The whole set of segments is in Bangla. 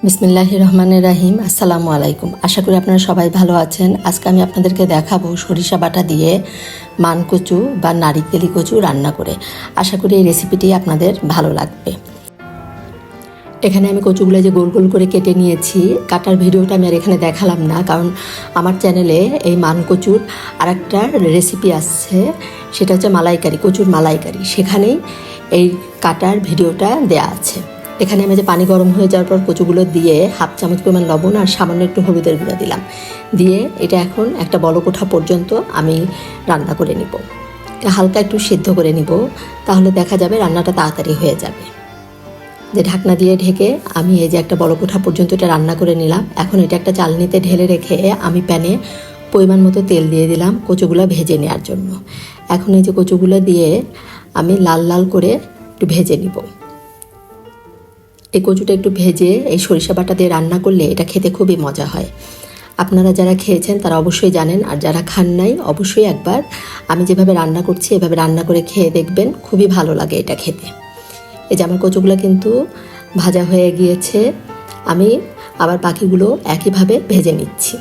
বিসমিল্লাহির রহমানির রহিম। আসসালামু আলাইকুম। আশা করি আপনারা সবাই ভালো আছেন। আজকে আমি আপনাদেরকে দেখাবো সরিষা বাটা দিয়ে মান কচু বা নারিকেলি কচু রান্না করে। আশা করি এই রেসিপিটি আপনাদের ভালো লাগবে। এখানে আমি কচুগুলো যে গোল গোল করে কেটে নিয়েছি, কাটার ভিডিওটা আমি আর এখানে দেখালাম না, কারণ আমার চ্যানেলে এই মান কচুর আরেকটা রেসিপি আসছে, সেটা হচ্ছে মালাইকারি, কচুর মালাইকারি। সেখানেই এই কাটার ভিডিওটা দেয়া আছে। এখানে আমি যে পানি গরম হয়ে যাওয়ার পর কচুগুলো দিয়ে হাফ চামচ পরিমাণ লবণ আর সামান্য একটু হলুদের গুঁড়া দিলাম, দিয়ে এটা এখন একটা বলক ওঠা পর্যন্ত আমি রান্না করে নিব। হালকা একটু সিদ্ধ করে নিব, তাহলে দেখা যাবে রান্নাটা তাড়াতাড়ি হয়ে যাবে। যে ঢাকনা দিয়ে ঢেকে আমি এই যে একটা বলক ওঠা পর্যন্ত এটা রান্না করে নিলাম। এখন এটা একটা চালনিতে ঢেলে রেখে আমি প্যানে পরিমাণ মতো তেল দিয়ে দিলাম কচুগুলো ভেজে নেওয়ার জন্য। এখন এই যে কচুগুলো দিয়ে আমি লাল লাল করে একটু ভেজে নিব। এই কচুটা একটু ভেজে এই সরিষা বাটা দিয়ে রান্না করলে এটা খেতে খুবই মজা হয়। আপনারা যারা খেয়েছেন তারা অবশ্যই জানেন, আর যারা খান নাই অবশ্যই একবার আমি যেভাবে রান্না করছি এভাবে রান্না করে খেয়ে দেখবেন, খুবই ভালো লাগে এটা খেতে। এই যে আমার কচুগুলো কিন্তু ভাজা হয়ে গিয়েছে, আমি আবার বাকিগুলো একইভাবে ভেজে নিচ্ছি।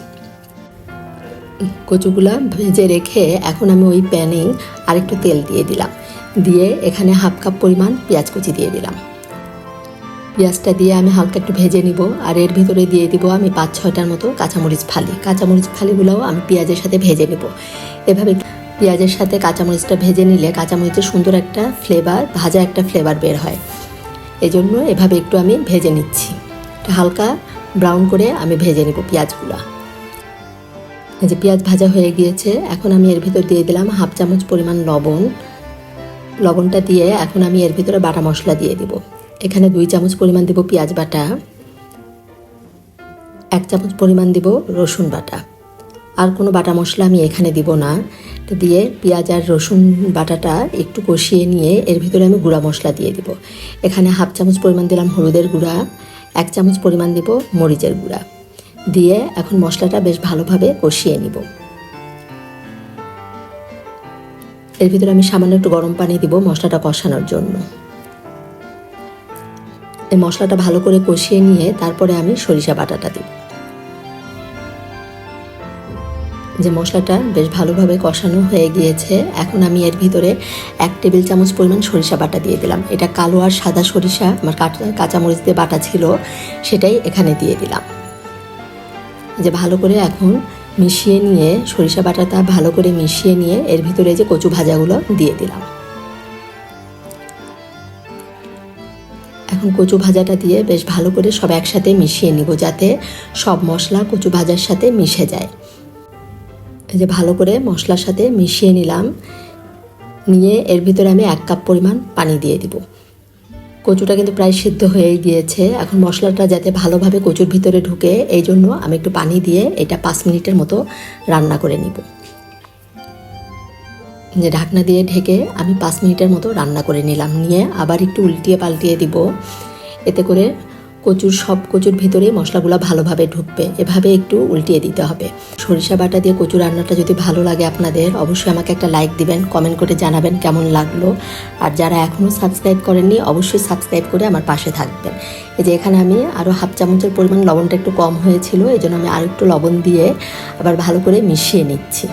কচুগুলা ভেজে রেখে এখন আমি ওই প্যানে আরেকটু তেল দিয়ে দিলাম, দিয়ে এখানে হাফ কাপ পরিমাণ পেঁয়াজ কুচি দিয়ে দিলাম। পেঁয়াজটা দিয়ে আমি হালকা একটু ভেজে নিব, আর এর ভিতরে দিয়ে দিব আমি 5-6টার মতো কাঁচামরিচ ফালি। কাঁচামরিচ ফালিগুলোও আমি পেঁয়াজের সাথে ভেজে নেব। এভাবে পেঁয়াজের সাথে কাঁচামরিচটা ভেজে নিলে কাঁচামরিচের সুন্দর একটা ফ্লেভার, ভাজা একটা ফ্লেভার বের হয়। এই জন্য এভাবে একটু আমি ভেজে নিচ্ছি, হালকা ব্রাউন করে আমি ভেজে নেব পেঁয়াজগুলো। এই যে পেঁয়াজ ভাজা হয়ে গিয়েছে, এখন আমি এর ভিতর দিয়ে দিলাম হাফ চামচ পরিমাণ লবণ। লবণটা দিয়ে এখন আমি এর ভিতরে বাটা মশলা দিয়ে দিব। এখানে 2 চামচ পরিমাণ দিব পেঁয়াজ বাটা, 1 চামচ পরিমাণ দিব রসুন বাটা। আর কোনো বাটা মশলা আমি এখানে দিব না। দিয়ে পেঁয়াজ আর রসুন বাটাটা একটু কষিয়ে নিয়ে এর ভিতরে আমি গুঁড়া মশলা দিয়ে দিব। এখানে হাফ চামচ পরিমাণ দিলাম হলুদের গুঁড়া, 1 চামচ পরিমাণ দিব মরিচের গুঁড়া, দিয়ে এখন মশলাটা বেশ ভালোভাবে কষিয়ে নিব। এর ভিতরে আমি সামান্য একটু গরম পানি দিব মশলাটা কষানোর জন্য। এই মশলাটা ভালো করে কষিয়ে নিয়ে তারপরে আমি সরিষা বাটাটা দিব। যে মশলাটা বেশ ভালোভাবে কষানো হয়ে গিয়েছে, এখন আমি এর ভিতরে 1 টেবিল চামচ পরিমাণ সরিষা বাটা দিয়ে দিলাম। এটা কালো আর সাদা সরিষা আমার কাঁচামরিচ দিয়ে বাটা ছিল, সেটাই এখানে দিয়ে দিলাম। যে ভালো করে এখন মিশিয়ে নিয়ে সরিষা বাটাটা ভালো করে মিশিয়ে নিয়ে এর ভিতরে যে কচু ভাজাগুলো দিয়ে দিলাম। এখন কচু ভাজাটা দিয়ে বেশ ভালো করে সব একসাথে মিশিয়ে নিব, যাতে সব মশলা কচু ভাজার সাথে মিশে যায়। এই যে ভালো করে মশলার সাথে মিশিয়ে নিলাম, নিয়ে এর ভিতরে আমি 1 কাপ পরিমাণ পানি দিয়ে দিব। কচুটা কিন্তু প্রায় সিদ্ধ হয়ে গিয়েছে, এখন মশলাটা যাতে ভালোভাবে কচুর ভিতরে ঢুকে এই জন্য আমি একটু পানি দিয়ে এটা 5 মিনিটের মতো রান্না করে নিব। যে ঢাকনা দিয়ে ঢেকে আমি 5 মিনিটের মতো রান্না করে নিলাম, নিয়ে আবার একটু উল্টিয়ে পাল্টিয়ে দিব। এতে করে সব কচুর ভিতরে মশলাগুলো ভালোভাবে ঢুকবে, এভাবে একটু উল্টিয়ে দিতে হবে। সরিষা বাটা দিয়ে কচু রান্নাটা যদি ভালো লাগে আপনাদের, অবশ্যই আমাকে একটা লাইক দিবেন, কমেন্ট করে জানাবেন কেমন লাগলো। আর যারা এখনও সাবস্ক্রাইব করেননি অবশ্যই সাবস্ক্রাইব করে আমার পাশে থাকবেন। এই যে এখানে আমি আরও হাফ চামচের পরিমাণ লবণটা একটু কম হয়েছিল, এই জন্য আমি আরও একটু লবণ দিয়ে আবার ভালো করে মিশিয়ে নিচ্ছি।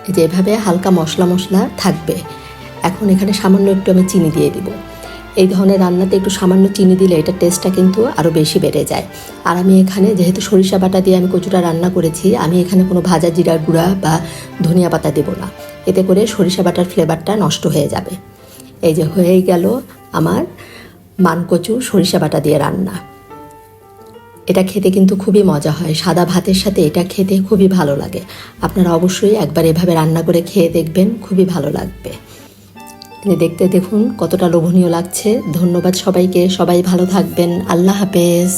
এই যে এভাবে হালকা মশলা মশলা থাকবে। এখন এখানে সামান্য একটু আমি চিনি দিয়ে দিব। এই ধরনের রান্নাতে একটু সামান্য চিনি দিলে এটা টেস্টটা কিন্তু আরও বেশি বেড়ে যায়। আর আমি এখানে যেহেতু সরিষা বাটা দিয়ে আমি কচুটা রান্না করেছি, আমি এখানে কোনো ভাজা জিরার গুঁড়া বা ধনিয়া পাতা দেব না, এতে করে সরিষা বাটার ফ্লেভারটা নষ্ট হয়ে যাবে। এই যে হয়েই গেল আমার মান কচু সরিষা বাটা দিয়ে রান্না। এটা খেতে কিন্তু খুবই মজা হয়, সাদা ভাতের সাথে এটা খেতে খুবই ভালো লাগে। আপনারা অবশ্যই একবার এভাবে রান্না করে খেয়ে দেখবেন, খুবই ভালো লাগবে। দেখতে দেখুন কতটা লোভনীয় লাগছে। ধন্যবাদ সবাইকে, সবাই ভালো থাকবেন। আল্লাহ হাফেজ।